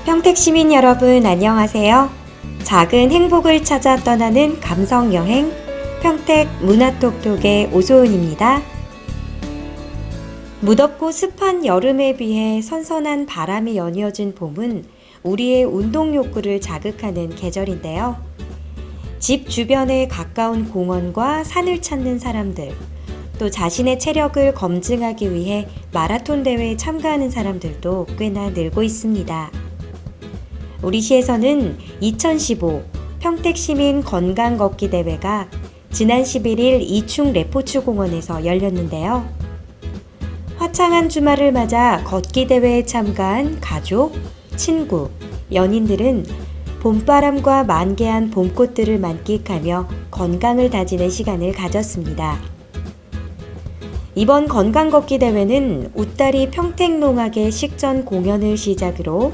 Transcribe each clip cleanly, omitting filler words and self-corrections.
평택 시민 여러분 안녕하세요. 작은 행복을 찾아 떠나는 감성 여행 평택 문화톡톡의 오소은입니다. 무덥고 습한 여름에 비해 선선한 바람이 연이어진 봄은 우리의 운동 욕구를 자극하는 계절인데요. 집 주변에 가까운 공원과 산을 찾는 사람들, 또 자신의 체력을 검증하기 위해 마라톤 대회에 참가하는 사람들도 꽤나 늘고 있습니다. 우리 시에서는 2015 평택시민 건강 걷기 대회가 지난 11일 이충 레포츠 공원에서 열렸는데요. 화창한 주말을 맞아 걷기 대회에 참가한 가족, 친구, 연인들은 봄바람과 만개한 봄꽃들을 만끽하며 건강을 다지는 시간을 가졌습니다. 이번 건강 걷기 대회는 웃다리 평택농악의 식전 공연을 시작으로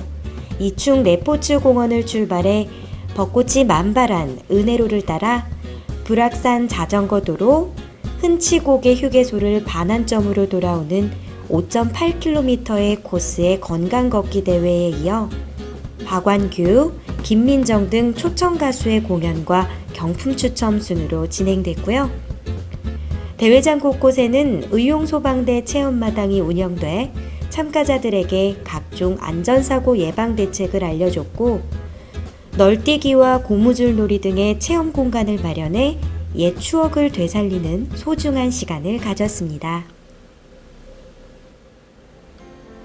이충 레포츠 공원을 출발해 벚꽃이 만발한 은혜로를 따라 불악산 자전거 도로, 흔치고개 휴게소를 반환점으로 돌아오는 5.8km의 코스의 건강 걷기 대회에 이어 박완규, 김민정 등 초청 가수의 공연과 경품 추첨 순으로 진행됐고요. 대회장 곳곳에는 의용소방대 체험마당이 운영돼 참가자들에게 각종 안전사고 예방 대책을 알려줬고, 널뛰기와 고무줄 놀이 등의 체험 공간을 마련해 옛 추억을 되살리는 소중한 시간을 가졌습니다.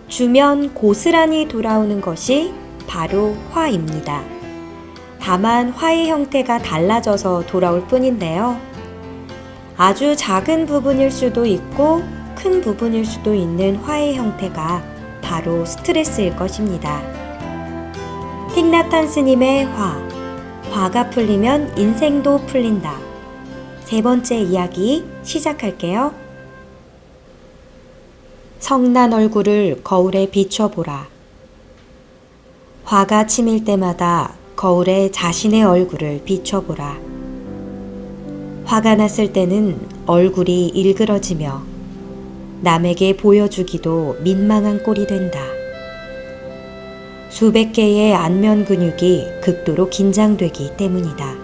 주면 고스란히 돌아오는 것이 바로 화입니다. 다만 화의 형태가 달라져서 돌아올 뿐인데요. 아주 작은 부분일 수도 있고 큰 부분일 수도 있는 화의 형태가 바로 스트레스일 것입니다. 틱나탄 스님의 화가 풀리면 인생도 풀린다. 세 번째 이야기 시작할게요. 성난 얼굴을 거울에 비춰보라. 화가 치밀 때마다 거울에 자신의 얼굴을 비춰보라. 화가 났을 때는 얼굴이 일그러지며 남에게 보여주기도 민망한 꼴이 된다. 수백 개의 안면 근육이 극도로 긴장되기 때문이다.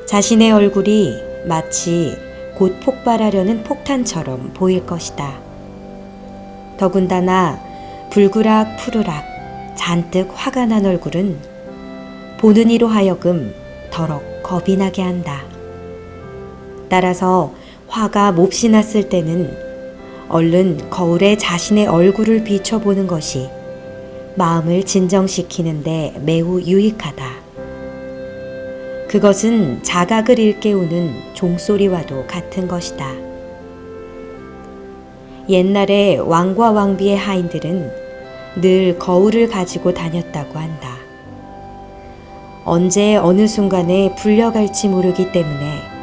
자신의 얼굴이 마치 곧 폭발하려는 폭탄처럼 보일 것이다. 더군다나 불그락 푸르락 잔뜩 화가 난 얼굴은 보는 이로 하여금 더럭 겁이 나게 한다. 따라서 화가 몹시 났을 때는 얼른 거울에 자신의 얼굴을 비춰보는 것이 마음을 진정시키는데 매우 유익하다. 그것은 자각을 일깨우는 종소리와도 같은 것이다. 옛날에 왕과 왕비의 하인들은 늘 거울을 가지고 다녔다고 한다. 언제 어느 순간에 불려갈지 모르기 때문에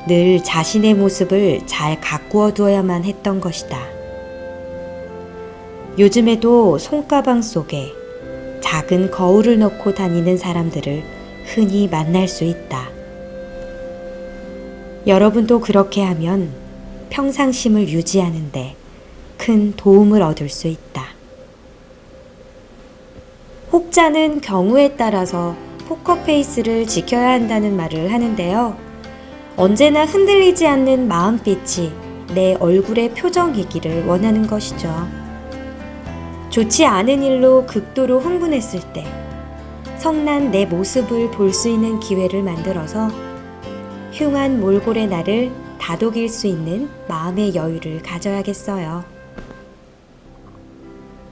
늘 자신의 모습을 잘 가꾸어 두어야만 했던 것이다. 요즘에도 손가방 속에 작은 거울을 넣고 다니는 사람들을 흔히 만날 수 있다. 여러분도 그렇게 하면 평상심을 유지하는데 큰 도움을 얻을 수 있다. 혹자는 경우에 따라서 포커페이스를 지켜야 한다는 말을 하는데요. 언제나 흔들리지 않는 마음빛이 내 얼굴의 표정이기를 원하는 것이죠. 좋지 않은 일로 극도로 흥분했을 때 성난 내 모습을 볼 수 있는 기회를 만들어서 흉한 몰골의 나를 다독일 수 있는 마음의 여유를 가져야겠어요.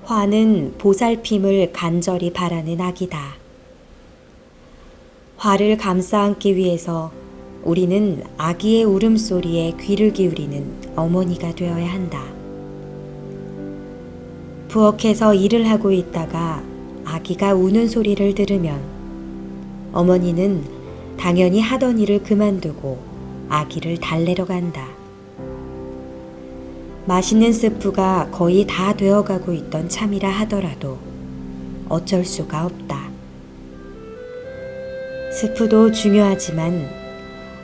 화는 보살핌을 간절히 바라는 악이다. 화를 감싸 안기 위해서 우리는 아기의 울음소리에 귀를 기울이는 어머니가 되어야 한다. 부엌에서 일을 하고 있다가 아기가 우는 소리를 들으면 어머니는 당연히 하던 일을 그만두고 아기를 달래러 간다. 맛있는 스프가 거의 다 되어가고 있던 참이라 하더라도 어쩔 수가 없다. 스프도 중요하지만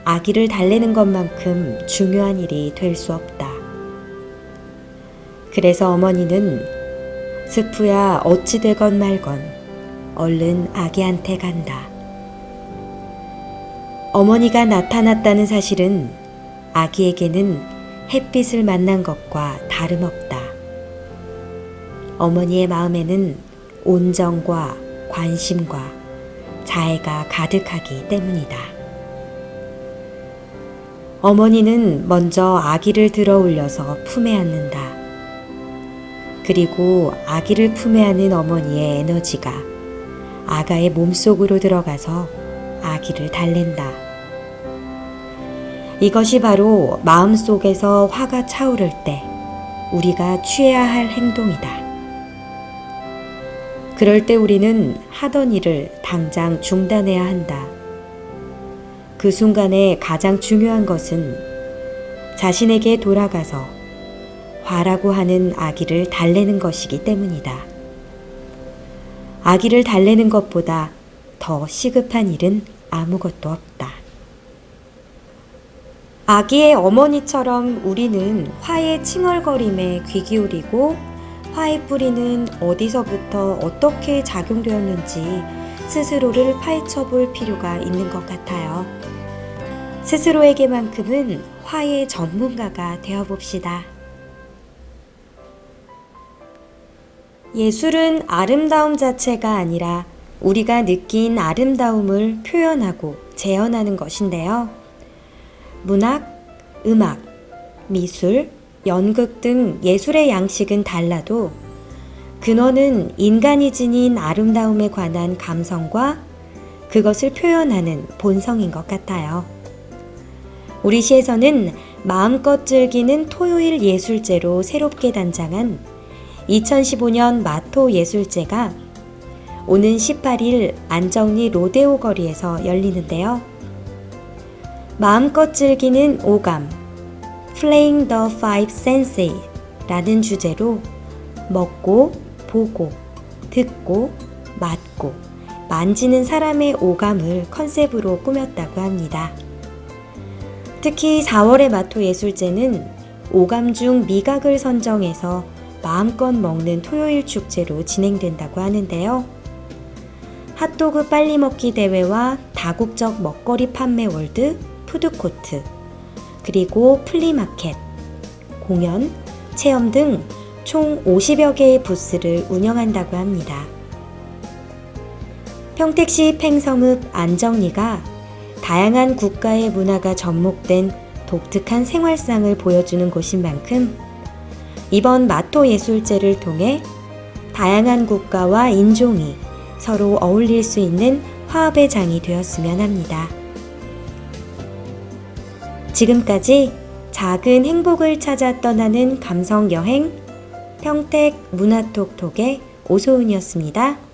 아기를 달래는 것만큼 중요한 일이 될 수 없다. 그래서 어머니는 스프야 어찌 되건 말건 얼른 아기한테 간다. 어머니가 나타났다는 사실은 아기에게는 햇빛을 만난 것과 다름없다. 어머니의 마음에는 온정과 관심과 자애가 가득하기 때문이다. 어머니는 먼저 아기를 들어 올려서 품에 안는다. 그리고 아기를 품에 안은 어머니의 에너지가 아가의 몸속으로 들어가서 아기를 달랜다. 이것이 바로 마음속에서 화가 차오를 때 우리가 취해야 할 행동이다. 그럴 때 우리는 하던 일을 당장 중단해야 한다. 그 순간에 가장 중요한 것은 자신에게 돌아가서 화라고 하는 아기를 달래는 것이기 때문이다. 아기를 달래는 것보다 더 시급한 일은 아무것도 없다. 아기의 어머니처럼 우리는 화의 칭얼거림에 귀 기울이고 화의 뿌리는 어디서부터 어떻게 작용되었는지 스스로를 파헤쳐 볼 필요가 있는 것 같아요. 스스로에게만큼은 화의 전문가가 되어 봅시다. 예술은 아름다움 자체가 아니라 우리가 느낀 아름다움을 표현하고 재현하는 것인데요. 문학, 음악, 미술, 연극 등 예술의 양식은 달라도 근원은 인간이 지닌 아름다움에 관한 감성과 그것을 표현하는 본성인 것 같아요. 우리 시에서는 마음껏 즐기는 토요일 예술제로 새롭게 단장한 2015년 마토 예술제가 오는 18일 안정리 로데오 거리에서 열리는데요. 마음껏 즐기는 오감, Playing the Five Senses 라는 주제로 먹고, 보고, 듣고, 맡고, 만지는 사람의 오감을 컨셉으로 꾸몄다고 합니다. 특히 4월의 마토 예술제는 오감 중 미각을 선정해서 마음껏 먹는 토요일 축제로 진행된다고 하는데요. 핫도그 빨리 먹기 대회와 다국적 먹거리 판매 월드, 푸드코트, 그리고 플리마켓, 공연, 체험 등 총 50여 개의 부스를 운영한다고 합니다. 평택시 팽성읍 안정리가 다양한 국가의 문화가 접목된 독특한 생활상을 보여주는 곳인 만큼 이번 마토 예술제를 통해 다양한 국가와 인종이 서로 어울릴 수 있는 화합의 장이 되었으면 합니다. 지금까지 작은 행복을 찾아 떠나는 감성여행 평택 문화톡톡의 오소은이었습니다.